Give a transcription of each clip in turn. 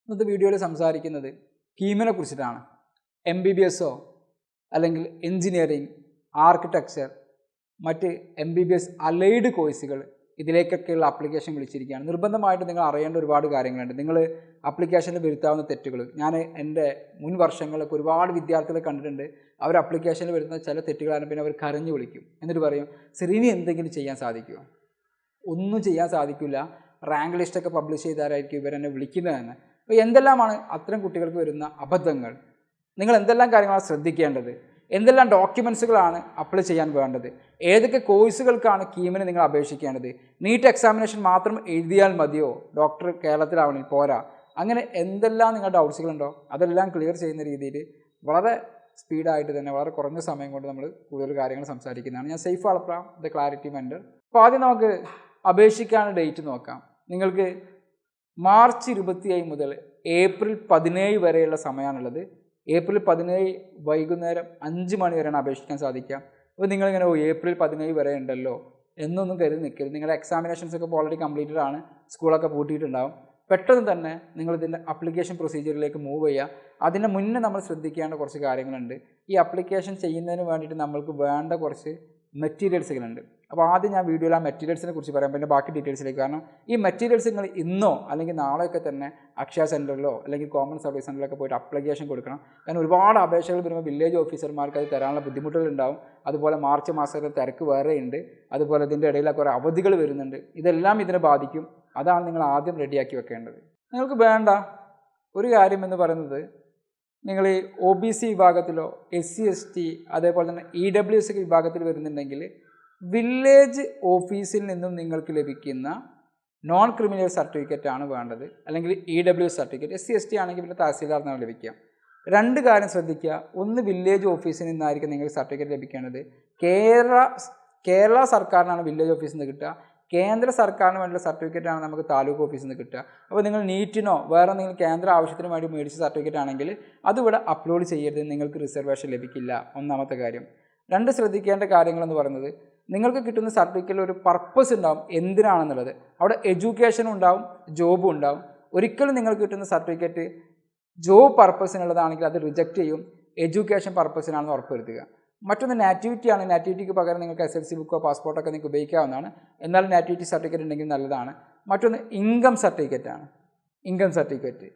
ഇന്നത്തെ വീഡിയോയിൽ സംസാരിക്കുന്നത് കീമിനെ കുറിച്ചിട്ടാണ്. MBBS അല്ലെങ്കിൽ എൻജിനീയറിംഗ്, ആർക്കിടെക്ചർ, മറ്റ് MBBS അലൈഡ് കോഴ്സുകൾ ഇതിലേക്കൊക്കെയുള്ള ആപ്ലിക്കേഷൻ വിളിച്ചിരിക്കുകയാണ്. നിർബന്ധമായിട്ട് നിങ്ങൾ അറിയേണ്ട ഒരുപാട് കാര്യങ്ങളുണ്ട്. നിങ്ങൾ ആപ്ലിക്കേഷനിൽ വരുത്താവുന്ന തെറ്റുകൾ. ഞാൻ എൻ്റെ മുൻ വർഷങ്ങളിലൊക്കെ ഒരുപാട് വിദ്യാർത്ഥികളെ കണ്ടിട്ടുണ്ട്. അവർ ആപ്ലിക്കേഷനിൽ വരുന്ന ചില തെറ്റുകളാണ്. പിന്നെ അവർ കരഞ്ഞു വിളിക്കും. എന്നിട്ട് പറയും, സർ ഇനി എന്തെങ്കിലും ചെയ്യാൻ സാധിക്കുമോ? ഒന്നും ചെയ്യാൻ സാധിക്കില്ല. റാങ്ക് ലിസ്റ്റൊക്കെ പബ്ലിഷ് ചെയ്താലായിരിക്കും ഇവരെന്നെ വിളിക്കുന്നതെന്ന്. അപ്പോൾ എന്തെല്ലാമാണ് അത്തരം കുട്ടികൾക്ക് വരുന്ന അബദ്ധങ്ങൾ? നിങ്ങൾ എന്തെല്ലാം കാര്യങ്ങളാണ് ശ്രദ്ധിക്കേണ്ടത്? എന്തെല്ലാം ഡോക്യുമെൻസുകളാണ് അപ്ലൈ ചെയ്യാൻ വേണ്ടത്? ഏതൊക്കെ കോഴ്സുകൾക്കാണ് കീമിന് നിങ്ങൾ അപേക്ഷിക്കേണ്ടത്? നീറ്റ് എക്സാമിനേഷൻ മാത്രം എഴുതിയാൽ മതിയോ? ഡോക്ടർ കേരളത്തിലാവണമെങ്കിൽ പോരാ. അങ്ങനെ എന്തെല്ലാം നിങ്ങളുടെ ഡൗട്ട്സുകളുണ്ടോ അതെല്ലാം ക്ലിയർ ചെയ്യുന്ന രീതിയിൽ വളരെ സ്പീഡായിട്ട് തന്നെ വളരെ കുറഞ്ഞ സമയം കൊണ്ട് നമ്മൾ കൂടുതൽ കാര്യങ്ങൾ സംസാരിക്കുന്നതാണ്. ഞാൻ Saif Alapra, the clarity mentor. അപ്പോൾ ആദ്യം നമുക്ക് അപേക്ഷിക്കാനുള്ള ഡേറ്റ് നോക്കാം. നിങ്ങൾക്ക് മാർച്ച് 27 മുതൽ ഏപ്രിൽ 17 വരെയുള്ള സമയമാണുള്ളത്. ഏപ്രിൽ 17 വൈകുന്നേരം 5 മണി വരെയാണ് അപേക്ഷിക്കാൻ സാധിക്കുക. അപ്പോൾ നിങ്ങളിങ്ങനെ ഏപ്രിൽ 17 വരെ ഉണ്ടല്ലോ എന്നൊന്നും കരുതി നിൽക്കരുത്. നിങ്ങളുടെ എക്സാമിനേഷൻസ് ഒക്കെ ഓൾറെഡി കംപ്ലീറ്റഡ് ആണ്, സ്കൂളൊക്കെ പൂട്ടിയിട്ടുണ്ടാവും. പെട്ടെന്ന് തന്നെ നിങ്ങളിതിൻ്റെ അപ്ലിക്കേഷൻ പ്രൊസീജിയറിലേക്ക് മൂവ് ചെയ്യുക. അതിന് മുന്നേ നമ്മൾ ശ്രദ്ധിക്കേണ്ട കുറച്ച് കാര്യങ്ങളുണ്ട്. ഈ അപ്ലിക്കേഷൻ ചെയ്യുന്നതിന് വേണ്ടിയിട്ട് നമ്മൾക്ക് വേണ്ട കുറച്ച് മെറ്റീരിയൽസുകളുണ്ട്. അപ്പോൾ ആദ്യം ഞാൻ വീഡിയോയിൽ ആ മെറ്റീരിയൽസിനെ കുറിച്ച് പറയാം, പിന്നെ ബാക്കി ഡീറ്റെയിൽസിലേക്ക്. കാരണം ഈ മെറ്റീരിയൽസ് നിങ്ങൾ ഇന്നോ അല്ലെങ്കിൽ നാളെയൊക്കെ തന്നെ അക്ഷയ സെൻറ്ററിലോ അല്ലെങ്കിൽ കോമൺ സർവീസ് സെൻറ്ററിലൊക്കെ പോയിട്ട് അപ്ലിക്കേഷൻ കൊടുക്കണം. കാരണം ഒരുപാട് അപേക്ഷകൾ വരുമ്പോൾ വില്ലേജ് ഓഫീസർമാർക്ക് അത് തരാനുള്ള ബുദ്ധിമുട്ടുകളുണ്ടാവും. അതുപോലെ മാർച്ച് മാസത്തെ തിരക്ക് വേറെയുണ്ട്. അതുപോലെ ഇതിൻ്റെ ഇടയിലൊക്കെ കുറേ അവധികൾ വരുന്നുണ്ട്. ഇതെല്ലാം ഇതിനെ ബാധിക്കും. അതാണ് നിങ്ങൾ ആദ്യം റെഡിയാക്കി വെക്കേണ്ടത്. നിങ്ങൾക്ക് വേണ്ട ഒരു കാര്യം എന്ന് പറയുന്നത്, നിങ്ങൾ ഈ OBC വിഭാഗത്തിലോ SC/ST അതേപോലെ തന്നെ EWS വിഭാഗത്തിൽ വരുന്നുണ്ടെങ്കിൽ വില്ലേജ് ഓഫീസിൽ നിന്നും നിങ്ങൾക്ക് ലഭിക്കുന്ന നോൺ ക്രിമിനൽ സർട്ടിഫിക്കറ്റ് ആണ് വേണ്ടത്, അല്ലെങ്കിൽ EWS സർട്ടിഫിക്കറ്റ്. SC/ST ആണെങ്കിൽ പിന്നെ തഹസീൽദാർ നിന്നാണ് ലഭിക്കുക. രണ്ട് കാര്യം ശ്രദ്ധിക്കുക. ഒന്ന്, വില്ലേജ് ഓഫീസിൽ നിന്നായിരിക്കും നിങ്ങൾക്ക് സർട്ടിഫിക്കറ്റ് ലഭിക്കേണ്ടത്. കേരള സർക്കാരിനാണ് വില്ലേജ് ഓഫീസിൽ നിന്ന് കിട്ടുക. കേന്ദ്ര സർക്കാരിന് വേണ്ടിയുള്ള സർട്ടിഫിക്കറ്റാണ് നമുക്ക് താലൂക്ക് ഓഫീസിൽ നിന്ന് കിട്ടുക. അപ്പോൾ നിങ്ങൾ നീറ്റിനോ വേറെ എന്തെങ്കിലും കേന്ദ്ര ആവശ്യത്തിന് വേണ്ടി മേടിച്ച സർട്ടിഫിക്കറ്റ് ആണെങ്കിൽ അതിവിടെ അപ്ലോഡ് ചെയ്യരുത്, നിങ്ങൾക്ക് റിസർവേഷൻ ലഭിക്കില്ല. ഒന്നാമത്തെ കാര്യം. രണ്ട്, ശ്രദ്ധിക്കേണ്ട കാര്യങ്ങളെന്ന് പറയുന്നത്, നിങ്ങൾക്ക് കിട്ടുന്ന സർട്ടിഫിക്കറ്റിൽ ഒരു പർപ്പസ് ഉണ്ടാവും എന്തിനാണെന്നുള്ളത്. അവിടെ എഡ്യൂക്കേഷനും ഉണ്ടാവും, ജോബും ഉണ്ടാവും. ഒരിക്കലും നിങ്ങൾക്ക് കിട്ടുന്ന സർട്ടിഫിക്കറ്റ് ജോബ് പർപ്പസിനുള്ളതാണെങ്കിൽ അത് റിജക്റ്റ് ചെയ്യും. എഡ്യൂക്കേഷൻ പർപ്പസിനാണെന്ന് ഉറപ്പുവരുത്തുക. മറ്റൊന്ന് നാറ്റിവിറ്റിയാണ്. നാറ്റിവിറ്റിക്ക് പകരം നിങ്ങൾക്ക് SLC ബുക്കോ പാസ്പോർട്ടൊക്കെ നിങ്ങൾക്ക് ഉപയോഗിക്കാവുന്നതാണ്. എന്നാൽ നാറ്റിവിറ്റി സർട്ടിഫിക്കറ്റ് ഉണ്ടെങ്കിൽ നല്ലതാണ്. മറ്റൊന്ന് ഇൻകം സർട്ടിഫിക്കറ്റാണ്. Income certificate.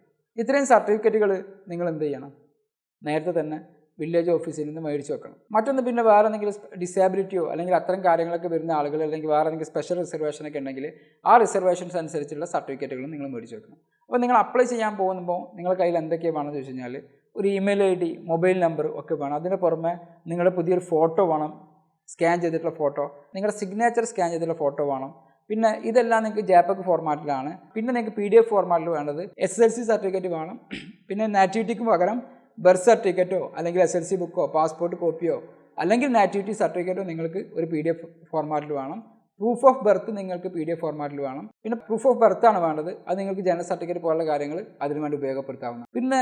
ഇത്രയും സർട്ടിഫിക്കറ്റുകൾ നിങ്ങൾ എന്ത് ചെയ്യണം? നേരത്തെ തന്നെ വില്ലേജ് ഓഫീസിൽ നിന്ന് മേടിച്ച് വെക്കണം. മറ്റൊന്ന്, പിന്നെ വേറെ എന്തെങ്കിലും ഡിസേബിലിറ്റിയോ അല്ലെങ്കിൽ അത്തരം കാര്യങ്ങളൊക്കെ വരുന്ന ആളുകൾ, അല്ലെങ്കിൽ വേറെ എന്തെങ്കിലും സ്പെഷ്യൽ റിസർവേഷനൊക്കെ ഉണ്ടെങ്കിൽ ആ റിസർവേഷൻസ് അനുസരിച്ചുള്ള സർട്ടിഫിക്കറ്റുകളും നിങ്ങൾ മേടിച്ച് വെക്കണം. അപ്പോൾ നിങ്ങൾ അപ്ലൈ ചെയ്യാൻ പോകുമ്പോൾ നിങ്ങളുടെ കയ്യിൽ എന്തൊക്കെയാണ് വേണമെന്ന് ചോദിച്ചു കഴിഞ്ഞാൽ, ഒരു ഇമെയിൽ ID, മൊബൈൽ നമ്പർ ഒക്കെ വേണം. അതിന് പുറമെ നിങ്ങളുടെ പുതിയൊരു ഫോട്ടോ വേണം, സ്കാൻ ചെയ്തിട്ടുള്ള ഫോട്ടോ. നിങ്ങളുടെ സിഗ്നേച്ചർ സ്കാൻ ചെയ്തിട്ടുള്ള ഫോട്ടോ വേണം. പിന്നെ ഇതെല്ലാം നിങ്ങൾക്ക് JPEG ഫോർമാറ്റിലാണ്. പിന്നെ നിങ്ങൾക്ക് PDF ഫോർമാറ്റിൽ വേണ്ടത്. SLC സർട്ടിഫിക്കറ്റ് വേണം. പിന്നെ നാറ്റിവിറ്റിക്ക് പകരം ബർത്ത് സർട്ടിഫിക്കറ്റോ അല്ലെങ്കിൽ SLC ബുക്കോ പാസ്പോർട്ട് കോപ്പിയോ അല്ലെങ്കിൽ നാറ്റിവിറ്റി സർട്ടിഫിക്കറ്റോ നിങ്ങൾക്ക് ഒരു PDF ഫോർമാറ്റിൽ വേണം. പ്രൂഫ് ഓഫ് ബർത്ത് നിങ്ങൾക്ക് PDF ഫോർമാറ്റിൽ വേണം. പിന്നെ പ്രൂഫ് ഓഫ് ബർത്ത് ആണ് വേണ്ടത്. അത് നിങ്ങൾക്ക് ജനന സർട്ടിഫിക്കറ്റ് പോലുള്ള കാര്യങ്ങൾ അതിനു വേണ്ടി ഉപയോഗപ്പെടുത്താവുന്ന. പിന്നെ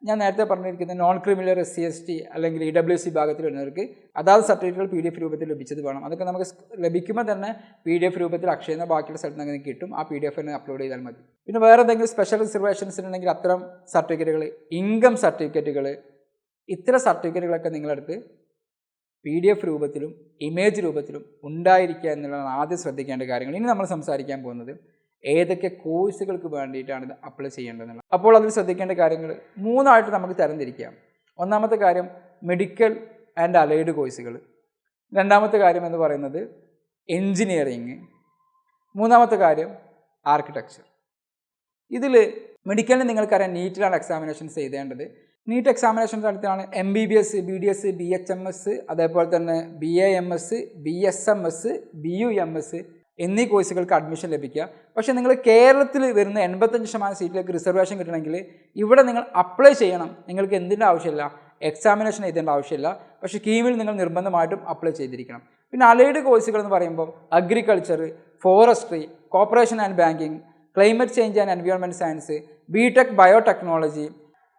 ഞാൻ നേരത്തെ പറഞ്ഞിരിക്കുന്ന നോൺ ക്രിമിനൽ SC/ST അല്ലെങ്കിൽ EWS വിഭാഗത്തിൽ വരുന്നവർക്ക് അതാത് സർട്ടിഫിക്കറ്റുകൾ PDF രൂപത്തിൽ ലഭിച്ചത് വേണം. അതൊക്കെ നമുക്ക് ലഭിക്കുമ്പോൾ തന്നെ PDF രൂപത്തിൽ അക്ഷയ ബാക്കിയുള്ള സ്ഥലത്ത് നിന്ന് കിട്ടും. ആ PDF അപ്ലോഡ് ചെയ്താൽ മതി. പിന്നെ വേറെ എന്തെങ്കിലും സ്പെഷ്യൽ റിസർവേഷൻസ് ഉണ്ടെങ്കിൽ അത്തരം സർട്ടിഫിക്കറ്റുകൾ, ഇൻകം സർട്ടിഫിക്കറ്റുകൾ, ഇത്തരം സർട്ടിഫിക്കറ്റുകളൊക്കെ നിങ്ങളെടുത്ത് PDF രൂപത്തിലും ഇമേജ് രൂപത്തിലും ഉണ്ടായിരിക്കുക എന്നുള്ളതാണ് ആദ്യം ശ്രദ്ധിക്കേണ്ട കാര്യങ്ങൾ. ഇനി നമ്മൾ സംസാരിക്കാൻ പോകുന്നത് ഏതൊക്കെ കോഴ്സുകൾക്ക് വേണ്ടിയിട്ടാണ് ഇത് അപ്ലൈ ചെയ്യേണ്ടതെന്നുള്ളത്. അപ്പോൾ അതിൽ ശ്രദ്ധിക്കേണ്ട കാര്യങ്ങൾ 3 നമുക്ക് തരംതിരിക്കാം. ഒന്നാമത്തെ കാര്യം മെഡിക്കൽ ആൻഡ് അലൈഡ് കോഴ്സുകൾ. രണ്ടാമത്തെ കാര്യം എന്ന് പറയുന്നത് എൻജിനീയറിങ്. മൂന്നാമത്തെ കാര്യം ആർക്കിടെക്ചർ. ഇതിൽ മെഡിക്കലിന് നിങ്ങൾക്കറിയാം നീറ്റിലാണ് എക്സാമിനേഷൻസ് എഴുതേണ്ടത്. നീറ്റ് എക്സാമിനേഷൻ നടത്തിയാണ് MBBS, BDS, BHMS, അതേപോലെ തന്നെ BAMS, BSMS, BUMS എന്നീ കോഴ്സുകൾക്ക് അഡ്മിഷൻ ലഭിക്കുക. പക്ഷേ നിങ്ങൾ കേരളത്തിൽ വരുന്ന 85% സീറ്റിലേക്ക് റിസർവേഷൻ കിട്ടണമെങ്കിൽ ഇവിടെ നിങ്ങൾ അപ്ലൈ ചെയ്യണം. നിങ്ങൾക്ക് എന്തിൻ്റെ ആവശ്യമില്ല? എക്സാമിനേഷൻ എഴുതേണ്ട ആവശ്യമില്ല. പക്ഷേ കീമിൽ നിങ്ങൾ നിർബന്ധമായിട്ടും അപ്ലൈ ചെയ്തിരിക്കണം. പിന്നെ അലൈഡ് കോഴ്സുകൾ എന്ന് പറയുമ്പോൾ agriculture, forestry, corporation and banking, climate change and environment science, BTech biotechnology,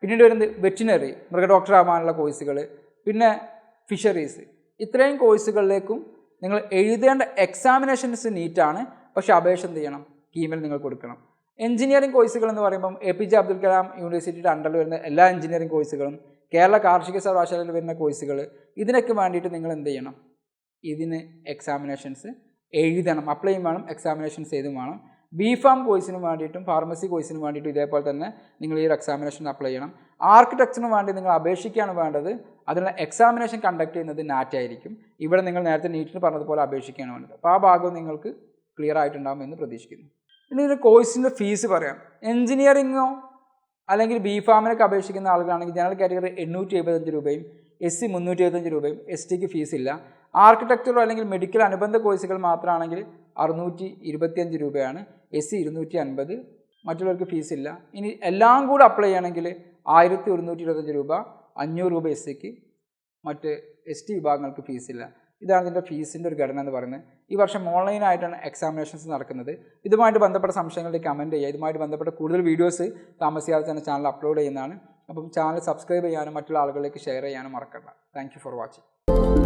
പിന്നീട് വരുന്നത് വെറ്റിനറി, മൃഗഡോക്ടർ ആവാനുള്ള കോഴ്സുകൾ, പിന്നെ ഫിഷറീസ്. ഇത്രയും കോഴ്സുകളിലേക്കും നിങ്ങൾ എഴുതേണ്ട എക്സാമിനേഷൻസ് നീറ്റാണ്. പക്ഷേ അപേക്ഷ എന്ത് ചെയ്യണം? കീമിൽ നിങ്ങൾ കൊടുക്കണം. എഞ്ചിനീയറിംഗ് കോഴ്സുകൾ എന്ന് പറയുമ്പം APJ അബ്ദുൽ കലാം യൂണിവേഴ്സിറ്റിയുടെ അണ്ടറിൽ വരുന്ന എല്ലാ എഞ്ചിനീയറിംഗ് കോഴ്സുകളും കേരള കാർഷിക സർവകലാശാലയിൽ വരുന്ന കോഴ്സുകൾ ഇതിനൊക്കെ വേണ്ടിയിട്ട് നിങ്ങൾ എന്ത് ചെയ്യണം? ഇതിന് എക്സാമിനേഷൻസ് എഴുതണം, അപ്ലൈ ചെയ്യും വേണം, എക്സാമിനേഷൻസ് എഴുതും വേണം. B.Pharm കോഴ്സിന് വേണ്ടിയിട്ടും ഫാർമസി കോഴ്സിന് വേണ്ടിയിട്ടും ഇതേപോലെ തന്നെ നിങ്ങൾ ഈ ഒരു എക്സാമിനേഷൻ അപ്ലൈ ചെയ്യണം. ആർക്കിടെക്ചറിന് വേണ്ടി നിങ്ങൾ അപേക്ഷിക്കുകയാണ് വേണ്ടത്. അതിനുള്ള എക്സാമിനേഷൻ കണ്ടക്ട് ചെയ്യുന്നത് നാറ്റ് ആയിരിക്കും. ഇവിടെ നിങ്ങൾ നേരത്തെ നീറ്റിന് പറഞ്ഞതുപോലെ അപേക്ഷിക്കുകയാണ് വേണ്ടത്. അപ്പോൾ ആ ഭാഗവും നിങ്ങൾക്ക് ക്ലിയർ ആയിട്ടുണ്ടാകുമെന്ന് പ്രതീക്ഷിക്കുന്നു. ഇനി ഇതിൻ്റെ കോഴ്സിൻ്റെ ഫീസ് പറയാം. എഞ്ചിനീയറിങ്ങോ അല്ലെങ്കിൽ B.Pharmനൊക്കെ അപേക്ഷിക്കുന്ന ആളുകളാണെങ്കിൽ ജനറൽ കാറ്റഗറി 875 രൂപയും SC 375 രൂപയും, STക്ക് ഫീസില്ല. ആർക്കിടെക്ചറോ അല്ലെങ്കിൽ മെഡിക്കൽ അനുബന്ധ കോഴ്സുകൾ മാത്രമാണെങ്കിൽ 625 രൂപയാണ്, SC 250, മറ്റുള്ളവർക്ക് ഫീസില്ല. ഇനി എല്ലാം കൂടെ അപ്ലൈ ചെയ്യണമെങ്കിൽ 1125 രൂപ, 500 രൂപ SCക്ക്, മറ്റ് ST വിഭാഗങ്ങൾക്ക് ഫീസില്ല. ഇതാണ് ഇതിൻ്റെ ഫീസിൻ്റെ ഒരു ഘടന എന്ന് പറയുന്നത്. ഈ വർഷം ഓൺലൈനായിട്ടാണ് എക്സാമിനേഷൻസ് നടക്കുന്നത്. ഇതുമായിട്ട് ബന്ധപ്പെട്ട സംശയങ്ങളുടെ കമൻറ്റ് ചെയ്യുക. ഇതുമായിട്ട് ബന്ധപ്പെട്ട കൂടുതൽ വീഡിയോസ് താമസിയാതെ തന്നെ ചാനൽ അപ്ലോഡ് ചെയ്യുന്നതാണ്. അപ്പം ചാനൽ സബ്സ്ക്രൈബ് ചെയ്യാനും മറ്റുള്ള ആളുകളിലേക്ക് ഷെയർ ചെയ്യാനും മറക്കണ്ട. Thank you for watching.